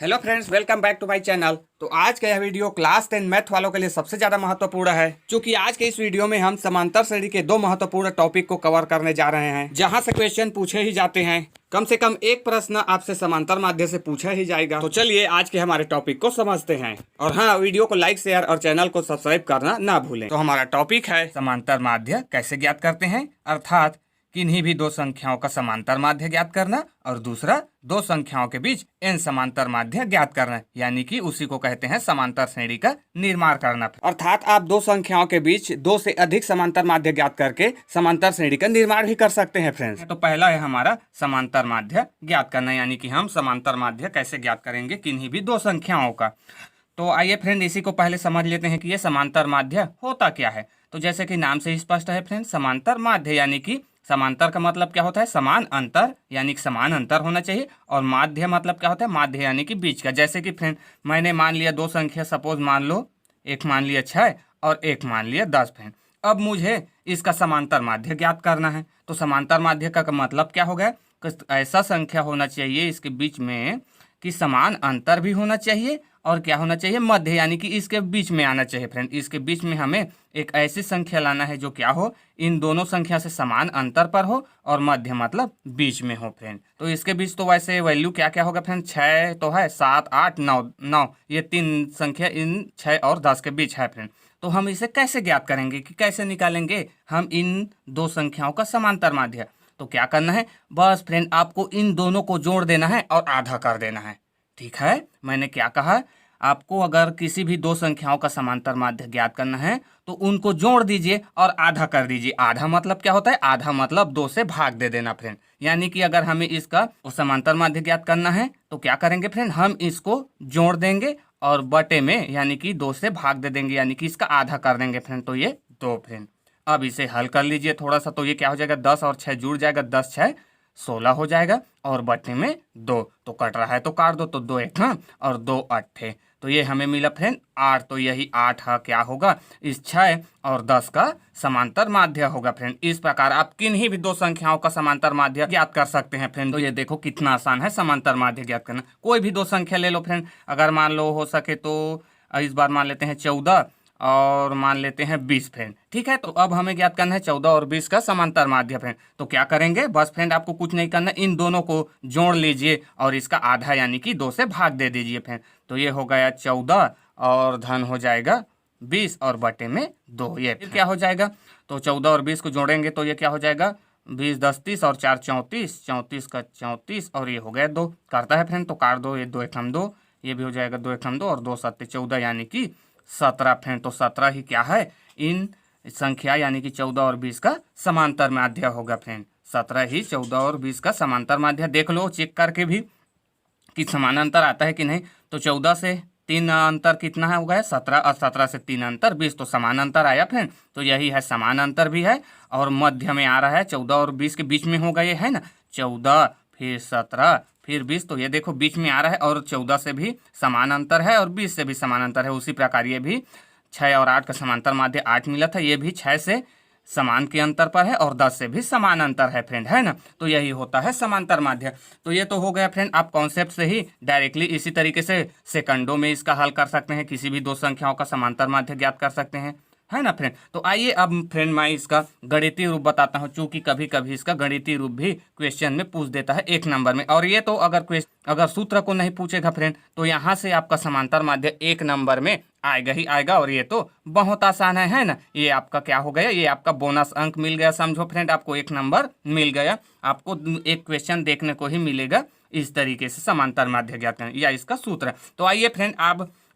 Hello friends, welcome back to my channel. तो आज का यह वीडियो क्लास 10 मैथ वालों के लिए सबसे ज़्यादा महत्वपूर्ण है, क्योंकि आज के इस वीडियो में हम समांतर श्रेणी के दो महत्वपूर्ण टॉपिक को कवर करने जा रहे हैं, जहां से क्वेश्चन पूछे ही जाते हैं। कम से कम एक प्रश्न आपसे समांतर माध्य से पूछा ही जाएगा। तो चलिए आज के हमारे टॉपिक को समझते हैं। और हाँ, वीडियो को लाइक, शेयर और चैनल को सब्सक्राइब करना ना भूलें। तो हमारा टॉपिक है समांतर माध्य कैसे ज्ञात करते हैं, अर्थात किन्हीं भी दो संख्याओं का समांतर माध्य ज्ञात करना, और दूसरा दो संख्याओं के बीच n समांतर माध्य ज्ञात करना, यानी कि उसी को कहते हैं समांतर श्रेणी का निर्माण करना। अर्थात आप दो संख्याओं के बीच दो से अधिक समांतर माध्य ज्ञात करके समांतर श्रेणी का निर्माण भी कर सकते हैं फ्रेंड्स। तो पहला है हमारा समांतर माध्य ज्ञात करना, यानी कि हम समांतर माध्य कैसे ज्ञात करेंगे किन्हीं भी दो संख्याओं का। तो आइए फ्रेंड, इसी को पहले समझ लेते हैं कि ये समांतर माध्य होता क्या है। तो जैसे कि नाम से ही स्पष्ट है फ्रेंड, समांतर माध्य यानी कि समांतर का मतलब क्या होता है, समान अंतर, यानी कि समान अंतर होना चाहिए। और माध्य मतलब क्या होता है, माध्य यानी कि बीच का। जैसे कि फ्रेंड मैंने मान लिया दो संख्या, सपोज मान लो एक मान लिया 6 और एक मान लिया 10 फ्रेंड। अब मुझे इसका समांतर माध्य ज्ञात करना है। तो समांतर माध्य का मतलब क्या हो गया, ऐसा संख्या होना चाहिए इसके बीच में कि समान अंतर भी होना चाहिए, और क्या होना चाहिए, मध्य, यानी कि इसके बीच में आना चाहिए फ्रेंड। इसके बीच में हमें एक ऐसी संख्या लाना है जो क्या हो, इन दोनों संख्या से समान अंतर पर हो, और मध्य मतलब बीच में हो फ्रेंड। तो इसके बीच तो वैसे वैल्यू क्या क्या होगा फ्रेंड, 6 तो है, 7 8 9 ये तीन संख्या इन 6 और 10 के बीच है फ्रेंड। तो हम इसे कैसे ज्ञात करेंगे, कि कैसे निकालेंगे हम इन दो संख्याओं का समांतर माध्य। तो क्या करना है, बस फ्रेंड आपको इन दोनों को जोड़ देना है और आधा कर देना है। ठीक है, मैंने क्या कहा, आपको अगर किसी भी दो संख्याओं का समांतर माध्य ज्ञात करना है तो उनको जोड़ दीजिए और आधा कर दीजिए। आधा मतलब क्या होता है, आधा मतलब 2 से भाग दे देना फ्रेंड। यानी कि अगर हमें इसका समांतर माध्य ज्ञात करना है तो क्या करेंगे फ्रेंड, हम इसको जोड़ देंगे और बटे में यानी कि 2 से भाग दे देंगे, यानी कि इसका आधा कर देंगे फ्रेंड। तो ये 2 फ्रेंड। अब इसे हल कर लीजिए थोड़ा सा, तो ये क्या हो जाएगा, 10 और 6 जुड़ जाएगा, 10 6 16 हो जाएगा, और बटे में 2 तो कट रहा है तो काट दो, तो 2 एक और 2 8, तो ये हमें मिला फ्रेंड 8। तो यही 8 क्या होगा, इस 6 और 10 का समांतर माध्य होगा फ्रेंड। इस प्रकार आप किन्हीं भी दो संख्याओं का समांतर माध्य ज्ञात कर सकते हैं फ्रेंड। तो ये देखो कितना आसान है समांतर माध्य ज्ञात करना। कोई भी दो संख्या ले लो फ्रेंड, अगर मान लो हो सके तो इस बार मान लेते हैं 14 और मान लेते हैं 20 फ्रेंड। ठीक है, तो अब हमें ज्ञात करना है 14 और 20 का समांतर माध्य फ्रेंड। तो क्या करेंगे, बस फ्रेंड आपको कुछ नहीं करना, इन दोनों को जोड़ लीजिए और इसका आधा यानी कि 2 से भाग दे दीजिए फ्रेंड। तो ये हो गया 14 और धन हो जाएगा 20 और बटे में 2। ये फिर क्या हो जाएगा, तो 14 और 20 को जोड़ेंगे तो ये क्या हो जाएगा, 20 10 30 और 4 34, 34 का 34 और ये हो गया 2। करता है फ्रेंड तो काट दो, ये 2 एकम 2, ये भी हो जाएगा 2 एकम 2 और 2 7 14 यानी कि 17 फ्रेंड। तो 17 ही क्या है, इन संख्या यानी कि 14 और 20 का समांतर माध्य होगा फ्रेंड। 17 ही 14 और 20 का समांतर माध्य। देख लो चेक करके भी कि समान अंतर आता है कि नहीं। तो 14 से 3 अंतर कितना है, हो गया 17, और 17 से 3 अंतर 20, तो समान अंतर आया फ्रेंड। तो यही है, समान अंतर भी है और मध्य में आ रहा है, 14 और 20 के बीच में होगा ये, है ना, 14 फिर 17 फिर 20, तो ये देखो बीच में आ रहा है, और 14 से भी समान अंतर है और 20 से भी समान अंतर है। उसी प्रकार ये भी 6 और 8 का समांतर माध्य 8 मिला था, ये भी 6 से समान के अंतर पर है और 10 से भी समान अंतर है फ्रेंड, है ना। तो यही होता है समांतर माध्य। तो ये तो हो गया फ्रेंड, आप कॉन्सेप्ट से ही डायरेक्टली इसी तरीके से सेकंडों में इसका हल कर सकते हैं, किसी भी दो संख्याओं का समांतर माध्य ज्ञात कर सकते हैं, है ना फ्रेंड। तो आइए अब फ्रेंड मैं इसका गणितीय रूप बताता हूँ, चूंकि कभी कभी इसका गणितीय रूप भी क्वेश्चन में पूछ देता है 1 नंबर में। और ये तो अगर सूत्र को नहीं पूछेगा फ्रेंड तो यहाँ से आपका समांतर माध्य 1 नंबर में आएगा ही आएगा, और ये तो बहुत आसान है ना। ये आपका क्या हो गया, ये आपका बोनस अंक मिल गया, समझो फ्रेंड, आपको 1 नंबर मिल गया। आपको एक क्वेश्चन देखने को ही मिलेगा इस तरीके से समांतर माध्य ज्ञात करना, या इसका सूत्र। तो आइए फ्रेंड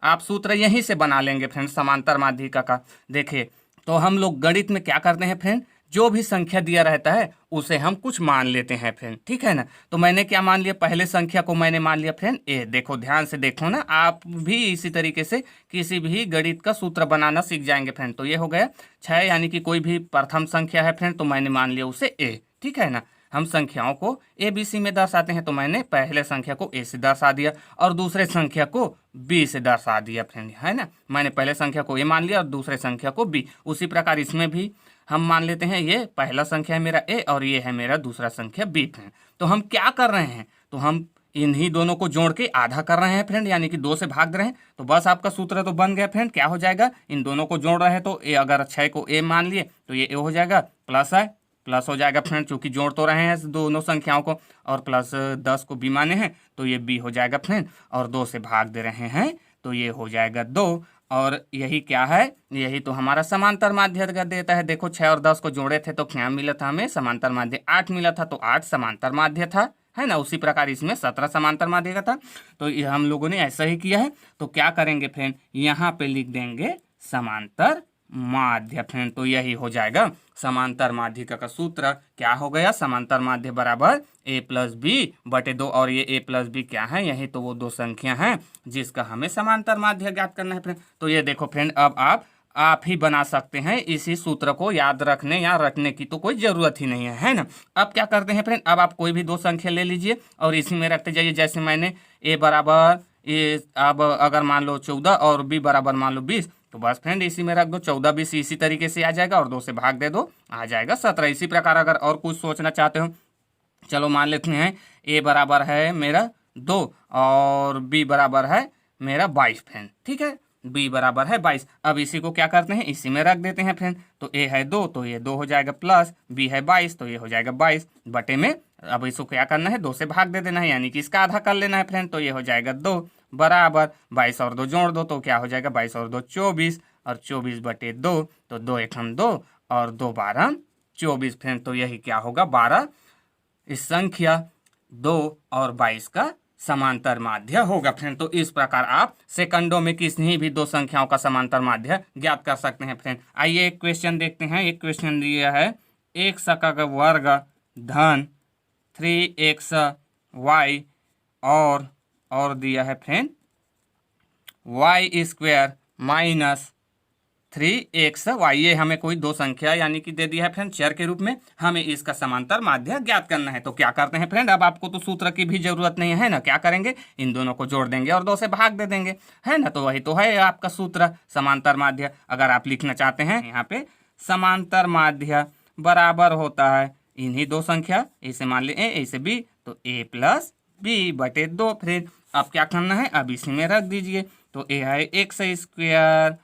आप सूत्र यहीं से बना लेंगे फ्रेंड समांतर माध्य का। देखिए, तो हम लोग गणित में क्या करते हैं फ्रेंड, जो भी संख्या दिया रहता है उसे हम कुछ मान लेते हैं फ्रेंड, ठीक है ना। तो मैंने क्या मान लिया, पहले संख्या को मैंने मान लिया फ्रेंड ए। देखो ध्यान से देखो ना, आप भी इसी तरीके से किसी भी गणित का सूत्र बनाना सीख जाएंगे फ्रेंड। तो ये हो गया 6, यानी कि कोई भी प्रथम संख्या है फ्रेंड, तो मैंने मान लिया उसे ए, ठीक है ना। हम संख्याओं को ए बी सी में दर्शाते हैं, तो मैंने पहले संख्या को ए से दर्शा दिया और दूसरे संख्या को बी से दर्शा दिया फ्रेंड, है ना। मैंने पहले संख्या को ए मान लिया और दूसरे संख्या को बी। उसी प्रकार इसमें भी हम मान लेते हैं ये पहला संख्या है मेरा ए और ये है मेरा दूसरा संख्या बी फ्रेंड। तो हम क्या कर रहे हैं, तो हम इन्हीं दोनों को जोड़ के आधा कर रहे हैं फ्रेंड, यानी कि 2 से भाग रहे हैं। तो बस आपका सूत्र तो बन गया फ्रेंड। क्या हो जाएगा, इन दोनों को जोड़ रहे हैं तो ए, अगर 6 को ए मान लिए तो ये ए हो जाएगा, प्लस है प्लस हो जाएगा फ्रेंड, चूंकि जोड़ तो रहे हैं दोनों संख्याओं को, और प्लस 10 को बी माने हैं तो ये बी हो जाएगा फ्रेंड, और 2 से भाग दे रहे हैं तो ये हो जाएगा 2। और यही क्या है, यही तो हमारा समांतर माध्य देता है। देखो 6 और 10 को जोड़े थे तो क्या मिला था हमें, समांतर माध्य 8 मिला था, तो 8 समांतर माध्य था, है ना। उसी प्रकार इसमें 17 समांतर माध्य का था। तो ये हम लोगों ने ऐसा ही किया है। तो क्या करेंगे फ्रेंड, यहाँ पे लिख देंगे समांतर माध्य फ्रेंड। तो यही हो जाएगा समांतर माध्यिका का सूत्र। क्या हो गया, समांतर माध्य बराबर a प्लस बी बटे 2, और ये a प्लस बी क्या है, यही तो वो दो संख्या हैं जिसका हमें समांतर माध्य ज्ञात करना है फ्रेंड। तो ये देखो फ्रेंड, अब आप ही बना सकते हैं। इसी सूत्र को याद रखने या रटने की तो कोई जरूरत ही नहीं है ना। अब क्या करते हैं फ्रेंड, अब आप कोई भी दो संख्या ले लीजिए और इसी में रखते जाइए। जैसे मैंने a बराबर अब अगर मान लो 14 और b बराबर मान लो 20, तो बस फ्रेंड इसी में रख दो। 14 20 इसी तरीके से आ जाएगा, और 2 से भाग दे दो, आ जाएगा 17। इसी प्रकार अगर और कुछ सोचना चाहते हो, चलो मान लेते हैं a बराबर है मेरा 2 और b बराबर है मेरा 22 फ्रेंड, ठीक है। b बराबर है 22। अब इसी को क्या करते हैं, इसी में रख देते हैं फ्रेंड। तो a है 2 तो ये 2 हो जाएगा, प्लस b है 22 तो ये हो जाएगा 22 बटे में। अब इसको क्या करना है, 2 से भाग दे देना है, यानी कि इसका आधा कर लेना है फ्रेंड। तो ये हो जाएगा 2 बराबर 22 और 2 जोड़ दो तो क्या हो जाएगा, 22 और 2 24, और 24 बटे 2, तो 2 एक हम 2 और 2 12 24 फ्रेंड। तो यही क्या होगा, 12 इस संख्या 2 और 22 का समांतर माध्य होगा फ्रेंड। तो इस प्रकार आप सेकंडों में किसी भी दो संख्याओं का समांतर माध्य ज्ञात कर सकते हैं फ्रेंड। आइए एक क्वेश्चन देखते हैं। एक क्वेश्चन दिया है x का वर्ग धन 3xy और दिया है friend y square minus 3xy। ये हमें कोई दो संख्या यानी कि दे दिया है फ्रेंड चर के रूप में, हमें इसका समांतर माध्य ज्ञात करना है। तो क्या करते हैं फ्रेंड, अब आपको तो सूत्र की भी जरूरत नहीं है ना। क्या करेंगे, इन दोनों को जोड़ देंगे और 2 से भाग दे देंगे, है ना। तो वही तो है आपका सूत्र समांतर माध्य। अगर आप लिखना चाहते हैं यहाँ पे, समांतर माध्य बराबर होता है इन्हीं दो संख्या, इसे मान ले ए, इसे बी, तो a प्लस बी बटे 2 फ्रेंड। अब क्या करना है, अब इसी में रख दीजिए। तो a है x स्क्वायर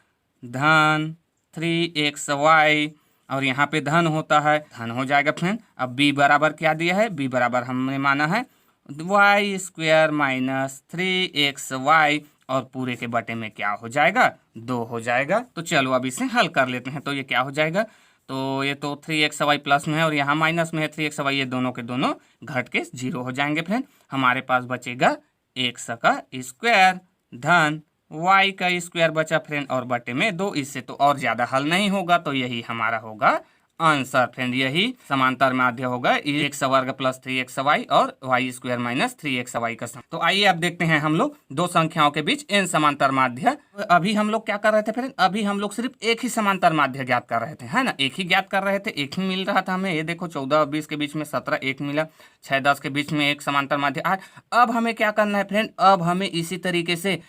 धन 3xy, और यहाँ पे धन होता है, धन हो जाएगा फ्रेंड। अब b बराबर क्या दिया है, b बराबर हमने माना है y स्क्वायर माइनस 3xy, और पूरे के बटे में क्या हो जाएगा, 2 हो जाएगा। तो चलो अब इसे हल कर लेते हैं। तो ये क्या हो जाएगा, तो ये तो 3xy प्लस में है और यहाँ माइनस में है 3xy, ये दोनों के दोनों घट के 0 हो जाएंगे फ्रेंड। हमारे पास बचेगा x का स्क्वायर धन y का स्क्वायर बचा फ्रेंड, और बटे में 2। इससे तो और ज्यादा हल नहीं होगा, तो यही हमारा होगा आंसर फ्रेंड। यही समांतर माध्य होगा x वर्ग प्लस 3xy और y स्क्वायर माइनस 3xy का सम। तो आइए अब देखते हैं हम लोग दो संख्याओं के बीच n समांतर माध्य। अभी हम लोग क्या कर रहे थे फ्रेंड, अभी हम लोग सिर्फ एक ही समांतर माध्य ज्ञात कर रहे थे, है ना। एक ही ज्ञात कर रहे थे, एक ही मिल रहा था हमें। ये देखो 14 और 20 के बीच में 17 एक मिला, 6 10 के बीच में एक समांतर माध्य 8। अब हमें क्या करना है फ्रेंड, अब हमें इसी तरीके से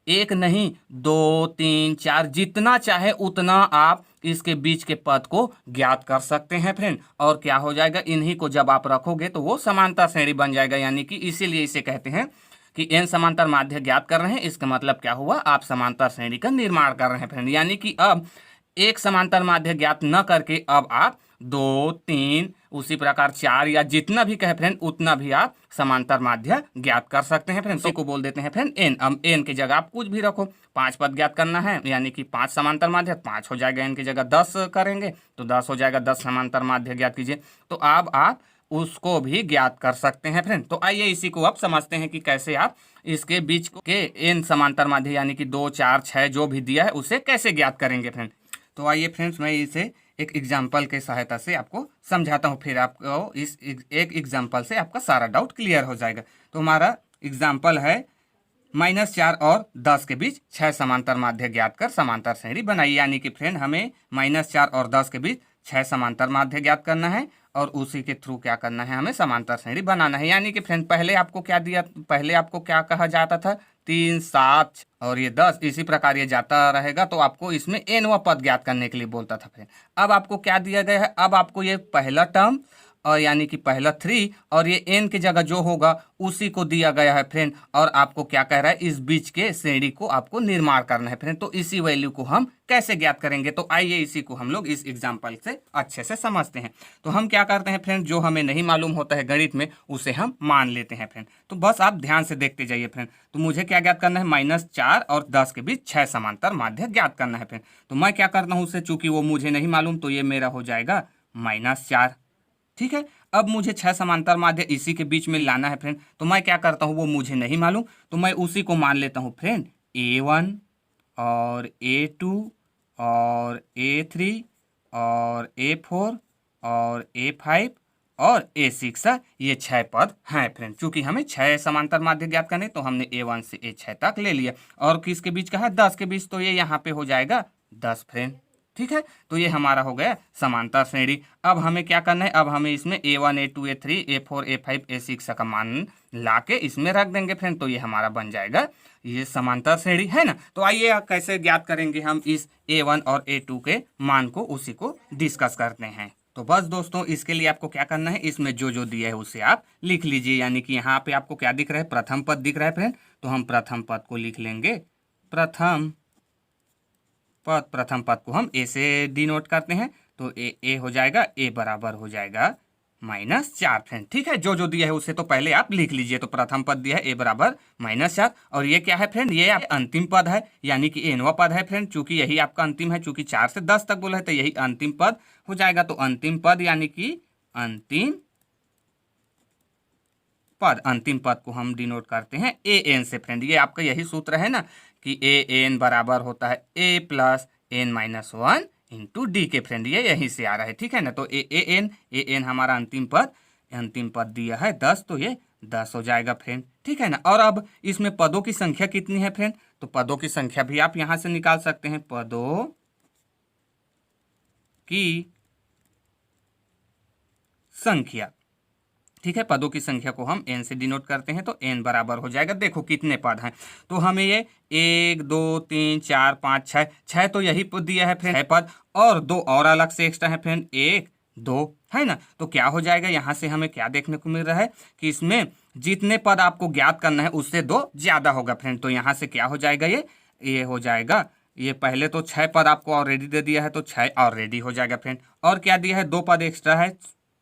एक नहीं 2 3 4 जितना चाहे उतना आप इसके बीच के पद को ज्ञात कर सकते हैं फ्रेंड। और क्या हो जाएगा, इन्हीं को जब आप रखोगे तो वो समांतर श्रेणी बन जाएगा। यानी कि इसीलिए इसे कहते हैं कि n समांतर माध्य ज्ञात कर रहे हैं। इसका मतलब क्या हुआ, आप समांतर श्रेणी का निर्माण कर रहे हैं फ्रेंड। यानी कि अब एक समांतर माध्य ज्ञात न करके अब आप 2 3 उसी प्रकार 4 या जितना भी कहे फ्रेंड उतना भी आप समांतर माध्य ज्ञात कर सकते हैं फ्रेंड। इसी को बोल देते हैं फ्रेंड n। अब n की जगह आप कुछ भी रखो, 5 पद ज्ञात करना है, यानी कि 5 समांतर माध्य, 5 हो जाएगा। n की जगह 10 करेंगे तो 10 हो जाएगा, 10 समांतर माध्य ज्ञात कीजिए। तो अब आप उसको भी ज्ञात कर सकते हैं फ्रेंड। तो आइए इसी को अब समझते हैं कि कैसे आप इसके बीच के n समांतर माध्य यानी कि 2 4 6 जो भी दिया है उसे कैसे ज्ञात करेंगे फ्रेंड। तो आइए फ्रेंड्स, मैं इसे एक एग्जाम्पल के सहायता से आपको समझाता हूँ, फिर आपको इस एक एग्जाम्पल से आपका सारा डाउट क्लियर हो जाएगा। तो हमारा एग्जाम्पल है -4 और 10 के बीच 6 समांतर माध्य ज्ञात कर समांतर श्रेणी बनाई। यानी कि फ्रेंड हमें -4 और 10 के बीच 6 समांतर माध्य ज्ञात करना है और उसी के थ्रू क्या करना है, हमें समांतर श्रेणी बनाना है। यानी कि फ्रेंड पहले आपको क्या दिया, पहले आपको क्या कहा जाता था, 3 7 और ये 10, इसी प्रकार ये जाता रहेगा। तो आपको इसमें nवां पद ज्ञात करने के लिए बोलता था फ्रेंड। अब आपको क्या दिया गया है, अब आपको ये पहला टर्म और यानी कि पहला 3 और ये n की जगह जो होगा उसी को दिया गया है फ्रेंड। और आपको क्या कह रहा है, इस बीच के श्रेणी को आपको निर्माण करना है फ्रेंड। तो इसी वैल्यू को हम कैसे ज्ञात करेंगे, तो आइए इसी को हम लोग इस एग्जाम्पल से अच्छे से समझते हैं। तो हम क्या करते हैं फ्रेंड, जो हमें नहीं मालूम होता है गणित में उसे हम मान लेते हैं फ्रेंड। तो बस आप ध्यान से देखते जाइए फ्रेंड। तो मुझे क्या ज्ञात करना है, -4 और 10 के बीच 6 समांतर माध्य ज्ञात करना है फ्रेंड। तो मैं क्या करता हूँ उसे, चूंकि वो मुझे नहीं मालूम तो ये मेरा हो जाएगा -4। ठीक है, अब मुझे 6 समांतर माध्य इसी के बीच में लाना है फ्रेंड। तो मैं क्या करता हूँ, वो मुझे नहीं मालूम तो मैं उसी को मान लेता हूँ फ्रेंड, A1 और A2 और A3 और A4 और A5 और A6। ये 6 पद हैं फ्रेंड। चूंकि हमें 6 समांतर माध्य ज्ञात करने तो हमने A1 से A6 तक ले लिया। और किसके बीच का है, 10 के बीच, तो ये यहाँ पे हो जाएगा 10 फ्रेंड। ठीक है, तो ये हमारा हो गया समांतर श्रेणी। अब हमें क्या करना है, अब हमें इसमें A1 A2 A3 A4 A5 A6 का मान लाके इसमें रख देंगे फ्रेंड। तो ये हमारा बन जाएगा ये समांतर श्रेणी, है ना। तो आइए कैसे ज्ञात करेंगे हम इस A1 और A2 के मान को, उसी को डिस्कस करते हैं। तो बस दोस्तों, इसके लिए आपको क्या करना है, इसमें जो जो दिया है उसे आप लिख लीजिए। यानी कि यहाँ पे आपको क्या दिख रहा है, प्रथम पद दिख रहा है फ्रेंड। तो हम प्रथम पद को लिख लेंगे, प्रथम पद को हम ए से डिनोट करते हैं। तो ए हो जाएगा, ए बराबर हो जाएगा -4 फ्रेंड। ठीक है, जो जो दिया है उसे तो पहले आप लिख लीजिए। तो प्रथम पद दिया है ए बराबर -4। और ये क्या है फ्रेंड, ये अंतिम पद है, यानी कि एनवा पद है फ्रेंड। चूंकि यही आपका अंतिम है, चूंकि 4 से 10 तक बोला है तो यही अंतिम पद हो जाएगा। तो अंतिम पद यानी कि अंतिम पद को हम डिनोट करते हैं an से फ्रेंड। ये आपका यही सूत्र है ना कि an बराबर होता है a plus n-1 into D के फ्रेंड। ये यहीं से आ रहा है, ठीक है ना। तो an हमारा अंतिम पद दिया है 10, तो ये 10 हो जाएगा फ्रेंड। ठीक है ना। और अब इसमें पदों की संख्या कितनी है फ्रेंड, तो पदों की संख्या भी आप यहां से निकाल सकते हैं। पदों की संख्या, ठीक है, पदों की संख्या को हम n से डिनोट करते हैं। तो n बराबर हो जाएगा, देखो कितने पद हैं, तो हमें ये 1 2 3 4 5 6 तो यही पद दिया है फ्रेंड, 6 पद। और 2 और अलग से एक्स्ट्रा है फ्रेंड, 1 2, है ना। तो क्या हो जाएगा, यहाँ से हमें क्या देखने को मिल रहा है कि इसमें जितने पद आपको ज्ञात करना है उससे 2 ज्यादा होगा फ्रेंड। तो यहाँ से क्या हो जाएगा, ये हो जाएगा, ये पहले तो 6 पद आपको ऑलरेडी दे दिया है तो 6 ऑलरेडी हो जाएगा फ्रेंड। और क्या दिया है, 2 पद एक्स्ट्रा है,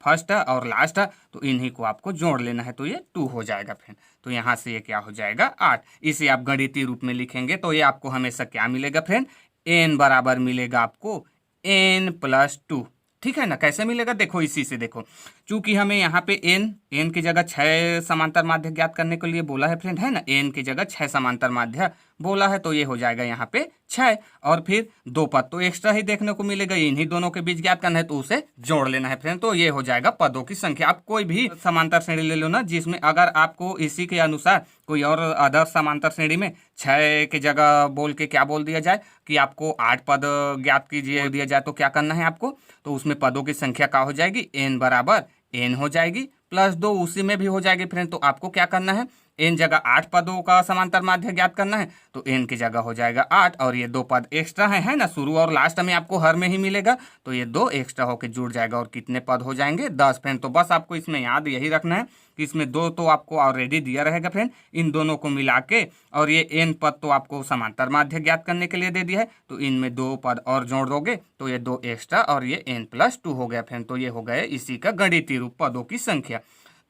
फर्स्ट है और लास्ट है, तो इन्हीं को आपको जोड़ लेना है। तो ये 2 हो जाएगा फ्रेंड। तो यहाँ से ये क्या हो जाएगा, 8। इसे आप गणितीय रूप में लिखेंगे तो ये आपको हमेशा क्या मिलेगा फ्रेंड, n बराबर मिलेगा आपको n+2। ठीक है ना। कैसे मिलेगा, देखो इसी से देखो, चूंकि हमें यहाँ पे n की जगह 6 समांतर माध्य ज्ञात करने के लिए बोला है फ्रेंड, है ना। n की जगह 6 समांतर माध्य बोला है, तो ये हो जाएगा यहाँ पे 6। और फिर 2 पद तो एक्स्ट्रा ही देखने को मिलेगा, इन्हीं दोनों के बीच ज्ञात करना है तो उसे जोड़ लेना है फ्रेंड। तो ये हो जाएगा पदों की संख्या। आप कोई भी समांतर श्रेणी ले लो ना, जिसमें अगर आपको इसी के अनुसार कोई और अदर समांतर श्रेणी में 6 की जगह बोल के क्या बोल दिया जाए कि आपको 8 पद ज्ञात कीजिए दिया जाए, तो क्या करना है आपको, तो उसमें पदों की संख्या क्या हो जाएगी, n बराबर n हो जाएगी +2 उसी में भी हो जाएगी फ्रेंड। तो आपको क्या करना है, n जगह 8 पदों का समांतर माध्य ज्ञात करना है, तो n की जगह हो जाएगा 8। और ये 2 पद एक्स्ट्रा है ना, शुरू और लास्ट में आपको हर में ही मिलेगा, तो ये 2 एक्स्ट्रा होकर जुड़ जाएगा और कितने पद हो जाएंगे, 10 फ्रेंड। तो बस आपको इसमें याद यही रखना है कि इसमें 2 तो आपको ऑलरेडी दिया रहेगा फ्रेंड, इन दोनों को मिला के, और ये n पद तो आपको समांतर माध्य ज्ञात करने के लिए दे दिया है, तो इनमें 2 पद और जोड़ दोगे तो ये 2 एक्स्ट्रा और ये n+2 हो गया फ्रेंड। तो ये हो गया इसी का गणितीय रूप, पदों की संख्या।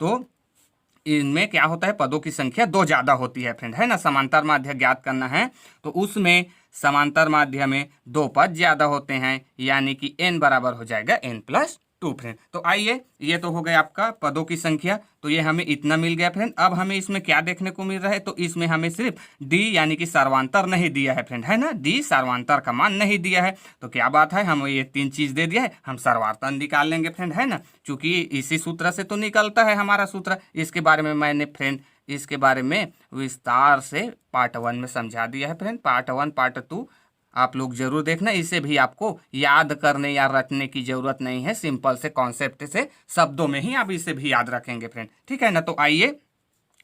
तो इनमें क्या होता है, पदों की संख्या 2 ज्यादा होती है फ्रेंड, है ना। समांतर माध्य ज्ञात करना है तो उसमें समांतर माध्य में 2 पद ज्यादा होते हैं, यानी कि n बराबर हो जाएगा n+2 फ्रेंड। तो आइए, ये तो हो गया आपका पदों की संख्या, तो ये हमें इतना मिल गया फ्रेंड। अब हमें इसमें क्या देखने को मिल रहा है, तो इसमें हमें सिर्फ d यानी कि सर्वांतर नहीं दिया है फ्रेंड, है ना। d सर्वांतर का मान नहीं दिया है, तो क्या बात है, हमें ये 3 चीज दे दिया है, हम सर्वांतर निकाल लेंगे फ्रेंड, है ना। चूंकि इसी सूत्र से तो निकलता है हमारा सूत्र। इसके बारे में मैंने फ्रेंड इसके बारे में विस्तार से पार्ट 1 में समझा दिया है फ्रेंड। पार्ट 1 पार्ट 2 आप लोग जरूर देखना, इसे भी आपको याद करने या रटने की जरूरत नहीं है, सिंपल से कॉन्सेप्ट से शब्दों में ही आप इसे भी याद रखेंगे फ्रेंड, ठीक है ना। तो आइए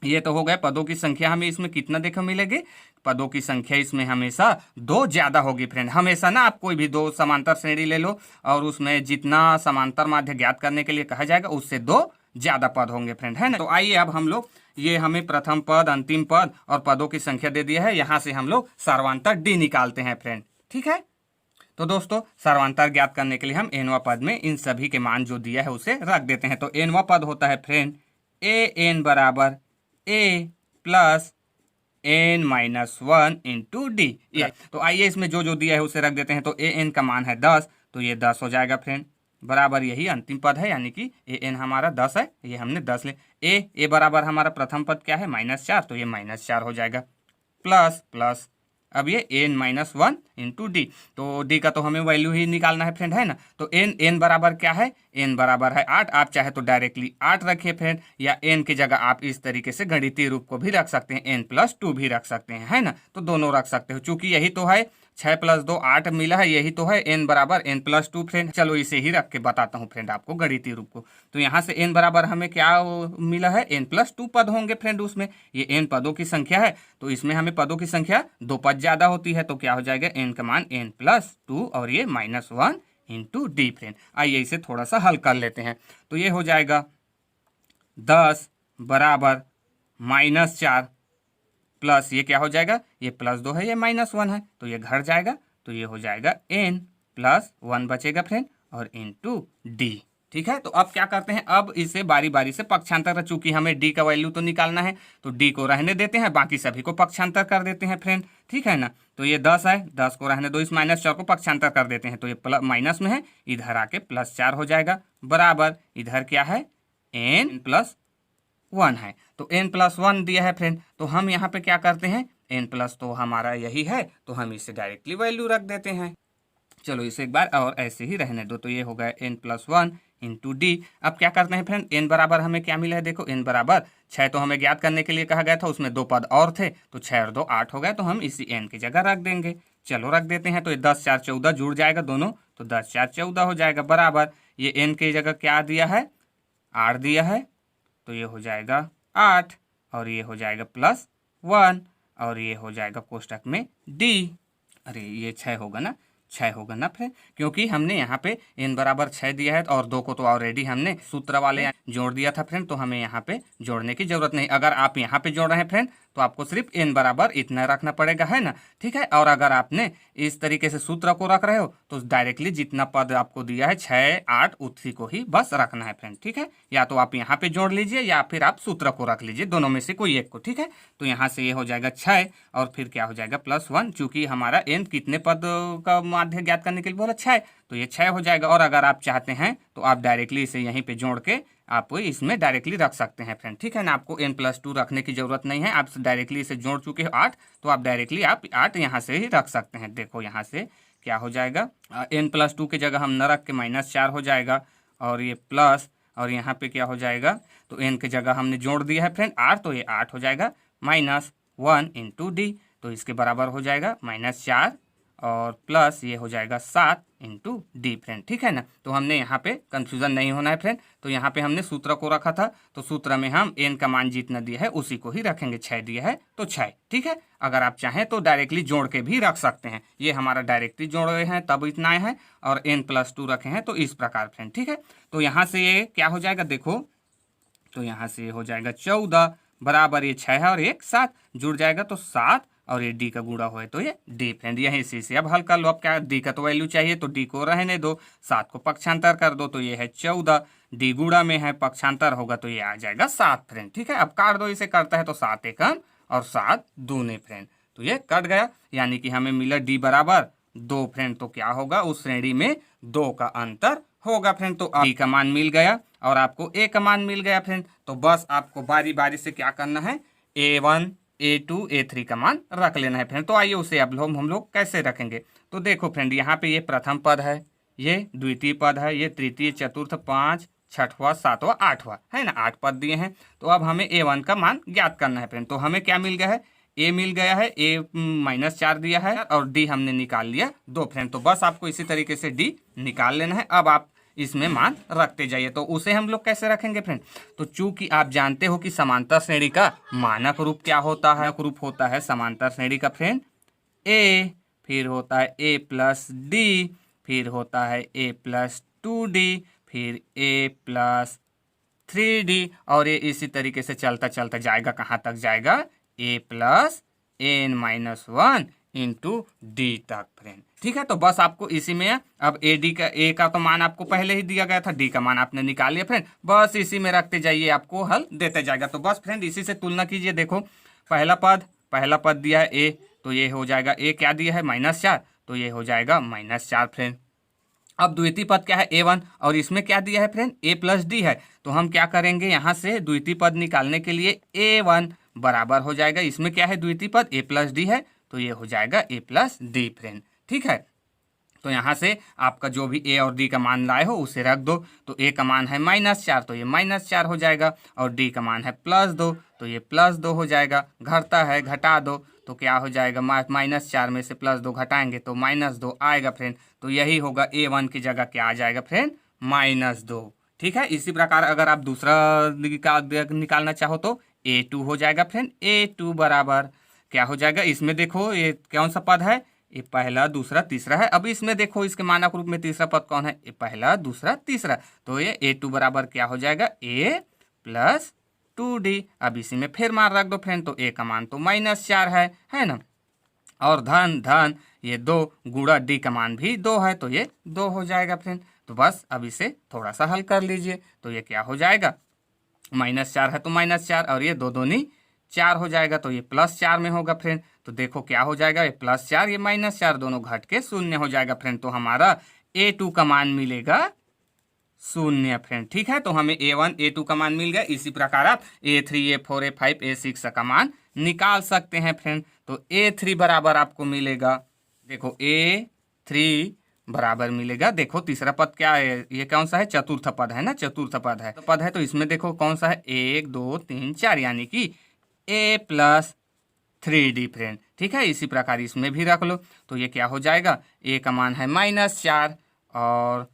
ये तो हो गया पदों की संख्या। हमें इसमें कितना देखो मिलेगी, पदों की संख्या इसमें हमेशा दो ज्यादा होगी फ्रेंड। हमेशा ना आप कोई भी दो समांतर श्रेणी ले लो और उसमें जितना समांतर माध्य ज्ञात करने के लिए कहा जाएगा उससे दो ज्यादा पद होंगे फ्रेंड, है ना। तो आइए अब हम लोग, ये हमें प्रथम पद, अंतिम पद और पदों की संख्या दे दिया है, यहाँ से हम लोग सर्वांतर डी निकालते हैं फ्रेंड, ठीक है। तो दोस्तों सर्वांतर ज्ञात करने के लिए हम एनवा पद में इन सभी के मान जो दिया है उसे रख देते हैं। तो एनवा पद होता है फ्रेंड ए एन बराबर A plus N minus one into D. तो आइए इसमें जो जो दिया है उसे रख देते हैं। तो ए एन का मान है 10, तो ये 10 हो जाएगा फ्रेंड, बराबर यही अंतिम पद है, यानी कि ए एन हमारा 10 है, ये हमने 10 ले। ए बराबर हमारा प्रथम पद क्या है -4, तो ये -4 हो जाएगा, प्लस प्लस अब ये N minus one into D. तो डी का तो हमें वैल्यू ही निकालना है फ्रेंड, है ना। तो एन बराबर क्या है, एन बराबर है 8। आप चाहे तो डायरेक्टली 8 रखिए फ्रेंड, या एन की जगह आप इस तरीके से गणितीय रूप को भी रख सकते हैं, n+2 भी रख सकते हैं, है ना। तो दोनों रख सकते हो, चूंकि यही तो है 6 + 2 8 मिला है, यही तो है n बराबर n+2 फ्रेंड। चलो इसे ही रख के बताता हूँ फ्रेंड आपको गणितीय रूप को। तो यहाँ से n बराबर हमें क्या मिला है, n+2 पद होंगे फ्रेंड उसमें। ये n पदों की संख्या है, तो इसमें हमें पदों की संख्या 2 पद ज्यादा होती है, तो क्या हो जाएगा n का मान n+2 और ये -1 इंटू डी फ्रेंड। आइए इसे थोड़ा सा हल कर लेते हैं। तो ये हो जाएगा 10 बराबर -4 प्लस ये क्या हो जाएगा, ये +2 है, ये -1 है, तो ये घट जाएगा, तो ये हो जाएगा n+1 बचेगा फ्रेंड और इंटू डी, ठीक है। तो अब क्या करते हैं, अब इसे बारी बारी से पक्षांतर, चूंकि हमें डी का वैल्यू तो निकालना है, तो डी को रहने देते हैं, बाकी सभी को पक्षांतर कर देते हैं फ्रेंड, ठीक है ना। तो ये 10 है, 10 को रहने दो, इस -4 को पक्षांतर कर देते हैं, तो ये माइनस में है, इधर आके +4 हो जाएगा, बराबर इधर क्या है n+1 है। तो n+1 दिया है फ्रेंड, तो हम यहाँ पे क्या करते हैं, n+ तो हमारा यही है, तो हम इसे डायरेक्टली वैल्यू रख देते हैं। चलो इसे एक बार और ऐसे ही रहने दो, तो ये हो गया n+1 इंटू डी। अब क्या करते हैं फ्रेंड, n बराबर हमें क्या मिला है, देखो n बराबर 6 तो हमें ज्ञात करने के लिए कहा गया था, उसमें 2 पद और थे, तो 6 और 2 8 हो गए, तो हम इसी n की जगह रख देंगे। चलो रख देते हैं, तो ये 10 4 14 जुड़ जाएगा दोनों, तो 10 4 14 हो जाएगा, बराबर ये n की जगह क्या दिया है, 8 दिया है, तो ये हो जाएगा 8 और ये हो जाएगा +1 और ये हो जाएगा कोष्टक में d। अरे ये 6 होगा ना, 6 होगा ना फ्रेंड, क्योंकि हमने यहाँ पे n बराबर 6 दिया है और 2 को तो ऑलरेडी हमने सूत्र वाले जोड़ दिया था फ्रेंड, तो हमें यहाँ पे जोड़ने की जरूरत नहीं। अगर आप यहाँ पे जोड़ रहे हैं फ्रेंड, तो आपको सिर्फ n बराबर इतना रखना पड़ेगा, है ना, ठीक है। और अगर आपने इस तरीके से सूत्र को रख रहे हो, तो डायरेक्टली जितना पद आपको दिया है 6 8 उसी को ही बस रखना है फ्रेंड, ठीक है। या तो आप यहाँ पे जोड़ लीजिए या फिर आप सूत्र को रख लीजिए, दोनों में से कोई एक को, ठीक है। तो यहाँ से ये हो जाएगा 6 और फिर क्या हो जाएगा +1, चूंकि हमारा n कितने पद का माध्य ज्ञात करने के लिए बोला 6, तो ये 6 हो जाएगा। और अगर आप चाहते हैं तो आप डायरेक्टली इसे यहीं पे जोड़ के आप इसमें डायरेक्टली रख सकते हैं फ्रेंड, ठीक है ना। आपको n+2 रखने की जरूरत नहीं है, आप डायरेक्टली इसे जोड़ चुके हो 8, तो आप डायरेक्टली आप 8 यहाँ से ही रख सकते हैं। देखो यहाँ से क्या हो जाएगा, n+2 की जगह हम न रख के -4 हो जाएगा और ये प्लस, और यहाँ पे क्या हो जाएगा, तो n की जगह हमने जोड़ दिया है फ्रेंड 8, तो ये 8 हो जाएगा -1 इंटू डी, तो इसके बराबर हो जाएगा -4 और प्लस ये हो जाएगा 7 इंटू डी फ्रेंड, ठीक है ना। तो हमने यहाँ पे कंफ्यूजन नहीं होना है फ्रेंड, तो यहाँ पे हमने सूत्र को रखा था, तो सूत्र में हम n का मान जितना दिया है उसी को ही रखेंगे, 6 दिया है तो 6, ठीक है। अगर आप चाहें तो डायरेक्टली जोड़ के भी रख सकते हैं, ये हमारा डायरेक्टली जोड़े हैं तब इतना है, और n+2 रखे हैं तो इस प्रकार फ्रेंड, ठीक है। तो यहाँ से ये क्या हो जाएगा, देखो तो यहाँ से हो जाएगा 14 बराबर ये 6 है और एक 7 जुड़ जाएगा, तो 7 और ये डी का गुणा हो तो ये डी फ्रेंड, यहीं से अब हल कर लो। अब क्या, डी का तो वैल्यू चाहिए, तो डी को रहने दो, 7 को पक्षांतर कर दो, तो ये है 14, डी गुणा में है, पक्षांतर होगा तो ये आ जाएगा 7 फ्रेंड, ठीक है। अब काट दो, इसे करता है तो 7 एकम और 7 दूने फ्रेंड, तो ये कट गया, यानी कि हमें मिला डी बराबर 2 फ्रेंड। तो क्या होगा, उस श्रेणी में 2 का अंतर होगा फ्रेंड। तो डी का मान मिल गया और आपको ए का मान मिल गया फ्रेंड। तो बस आपको बारी बारी से क्या करना है, A1 A2 A3 का मान रख लेना है फ्रेंड। तो आइए उसे अब हम लोग कैसे रखेंगे। तो देखो फ्रेंड, यहाँ पे ये प्रथम पद है, ये द्वितीय पद है, ये तृतीय चतुर्थ 5 छठवां 7वां 8वां, है ना, 8 पद दिए हैं। तो अब हमें A1 का मान ज्ञात करना है फ्रेंड। तो हमें क्या मिल गया है, A मिल गया है, A-4 दिया है और D हमने निकाल लिया 2 फ्रेंड। तो बस आपको इसी तरीके से D निकाल लेना है। अब आप इसमें मान रखते जाइए। तो उसे हम लोग कैसे रखेंगे फ्रेंड? तो चूंकि आप जानते हो कि समांतर श्रेणी का मानक रूप क्या होता है, रूप होता है समांतर श्रेणी का फ्रेंड ए, फिर होता है ए प्लस डी, फिर होता है ए प्लस 2d, फिर ए प्लस 3d, और ये इसी तरीके से चलता चलता जाएगा, कहाँ तक जाएगा? a plus n-1 into D तक फ्रेंड। ठीक है, तो बस आपको इसी में अब ए का तो मान आपको पहले ही दिया गया था, डी का मान आपने निकाल लिया फ्रेंड, बस इसी में रखते जाइए, आपको हल देते जाएगा। तो बस फ्रेंड इसी से तुलना कीजिए। देखो पहला पद दिया है ए, तो ये हो जाएगा ए, क्या दिया है? -4, तो ये हो जाएगा -4 फ्रेंड। अब द्वितीय पद क्या है? a1, और इसमें क्या दिया है फ्रेंड? a प्लस डी है। तो हम क्या करेंगे, यहाँ से द्वितीय पद निकालने के लिए a1 बराबर हो जाएगा, इसमें क्या है? द्वितीय पद a प्लस डी है, तो ये हो जाएगा a प्लस डी फ्रेंड। ठीक है, तो यहाँ से आपका जो भी a और d का मान लाए हो उसे रख दो। तो a का मान है -4, तो ये -4 हो जाएगा, और d का मान है +2, तो ये +2 हो जाएगा। घटता है, घटा दो, तो क्या हो जाएगा? -4 में से +2 घटाएंगे तो -2 आएगा फ्रेंड। तो यही होगा, a1 की जगह क्या आ जाएगा फ्रेंड? -2। ठीक है, इसी प्रकार अगर आप दूसरा निकालना चाहो तो a2 हो जाएगा फ्रेंड। a2 बराबर क्या हो जाएगा? इसमें देखो ये कौन सा पद है? ये पहला, दूसरा, तीसरा है। अब इसमें देखो इसके मानक रूप में तीसरा पद कौन है? ये पहला, दूसरा, तीसरा, तो ये a2 बराबर क्या हो जाएगा? a plus 2d। अब इसी में फिर मान रख दो फ्रेंड, तो a का मान तो -4 है ना, और धन धन ये 2 गुणा d का मान भी 2 है, तो ये 2 हो जाएगा फ्रेंड। तो बस अब इसे थोड़ा सा हल कर लीजिए, तो ये क्या हो जाएगा? -4 है तो -4, और ये 2 दूनी 4 हो जाएगा, तो ये +4 में होगा फ्रेंड। तो देखो क्या हो जाएगा? ये +4 ये -4 दोनों घट के 0 हो जाएगा फ्रेंड। तो हमारा a2 का मान मिलेगा 0 फ्रेंड। ठीक है, तो हमें a1 a2 का मान मिल गया। इसी प्रकार आप a3 a4 a5 a6 का मान निकाल सकते हैं फ्रेंड। तो a3 बराबर आपको मिलेगा, देखो a3 बराबर मिलेगा, देखो तीसरा पद क्या है? ये कौन सा है? चतुर्थ पद है ना, चतुर्थ पद है। तो इसमें देखो कौन सा है? 1 2 3 4, यानी कि a प्लस 3d फ्रेंड। ठीक है, इसी प्रकार इसमें भी रख लो, तो ये क्या हो जाएगा? a का मान है -4, और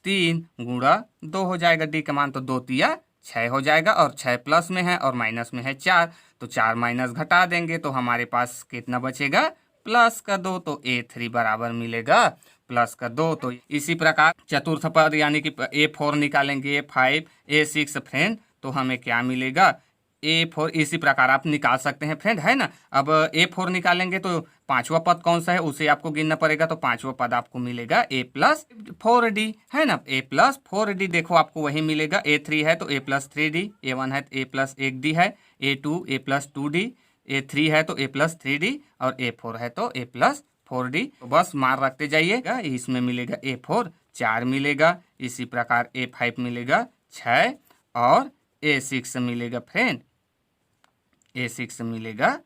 3 गुणा 2 हो जाएगा, d का मान तो 2 तिया 6 हो जाएगा, और 6 प्लस में है और माइनस में है 4, तो 4 माइनस घटा देंगे तो हमारे पास कितना बचेगा? +2। तो a3 बराबर मिलेगा +2। तो इसी प्रकार चतुर्थ पद यानी कि a4 निकालेंगे, a5 a6 फ्रेंड, तो हमें क्या मिलेगा? a4। इसी प्रकार आप निकाल सकते हैं फ्रेंड, है ना। अब a4 निकालेंगे तो पांचवा पद कौन सा है उसे आपको गिनना पड़ेगा, तो पांचवा पद आपको मिलेगा a प्लस 4d, है ना, a प्लस 4d। देखो आपको वही मिलेगा, a3 है तो a प्लस 3d, a1 है तो a प्लस 1d है, a2 a plus 2d, a3 है तो a प्लस 3d, और a4 है तो a प्लस 4d। तो बस मार रखते जाइएगा, इसमें मिलेगा a4 4 मिलेगा, इसी प्रकार a5 मिलेगा 6, और a6 मिलेगा फ्रेंड, a6 मिलेगा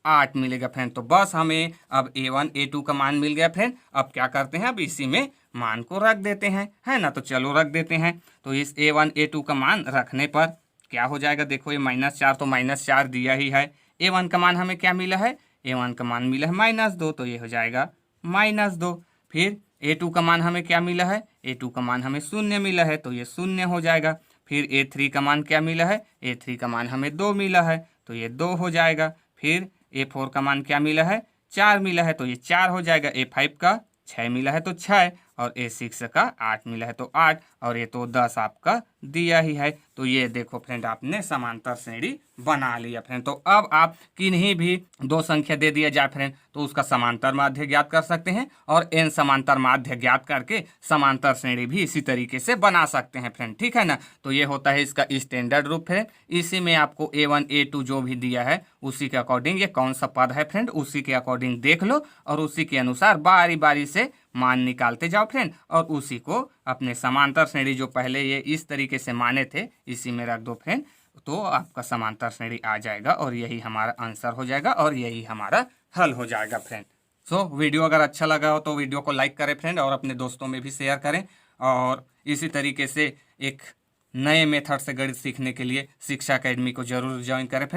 8 मिलेगा फ्रेंड। तो बस हमें अब a1 a2 का मान मिल गया फ्रेंड। अब क्या करते हैं? अब इसी में मान को रख देते हैं, है ना। तो चलो रख देते हैं। तो इस a1 a2 का मान रखने पर क्या हो जाएगा? देखो ये -4 तो -4 दिया ही है। a1 का मान हमें क्या मिला है? a1 का मान मिला है -2, तो ये हो जाएगा -2। फिर a2 का मान हमें क्या मिला है? a2 का मान हमें 0 मिला है, तो ये 0 हो जाएगा। फिर a3 का मान क्या मिला है? a3 का मान हमें 2 मिला है, तो ये 2 हो जाएगा। फिर a4 का मान क्या मिला है? 4 मिला है, तो ये 4 हो जाएगा। a5 का 6 मिला है तो 6, और a6 का 8 मिला है तो 8, और ये तो 10 आपका दिया ही है। तो ये देखो फ्रेंड, आपने समांतर श्रेणी बना लिया फ्रेंड। तो अब आप किन्हीं भी दो संख्या दे दिया जाए फ्रेंड, तो उसका समांतर माध्य ज्ञात कर सकते हैं, और n समांतर माध्य ज्ञात करके समांतर श्रेणी भी इसी तरीके से बना सकते हैं फ्रेंड। ठीक है ना। तो ये होता है इसका स्टैंडर्ड रूप है। इसी में आपको a1 a2 जो भी दिया है उसी के अकॉर्डिंग ये कौन सा पद है फ्रेंड, उसी के अकॉर्डिंग देख लो, और उसी के अनुसार बारी बारी से मान निकालते जाओ फ्रेंड, और उसी को अपने समांतर श्रेणी जो पहले ये इस तरीके से माने थे इसी में रख दो फ्रेंड, तो आपका समांतर श्रेणी आ जाएगा, और यही हमारा आंसर हो जाएगा, और यही हमारा हल हो जाएगा फ्रेंड। सो वीडियो अगर अच्छा लगा हो तो वीडियो को लाइक करें फ्रेंड, और अपने दोस्तों में भी शेयर करें, और इसी तरीके से एक नए मेथड से गणित सीखने के लिए शिक्षा अकेडमी को जरूर ज्वाइन करें फ्रेंड।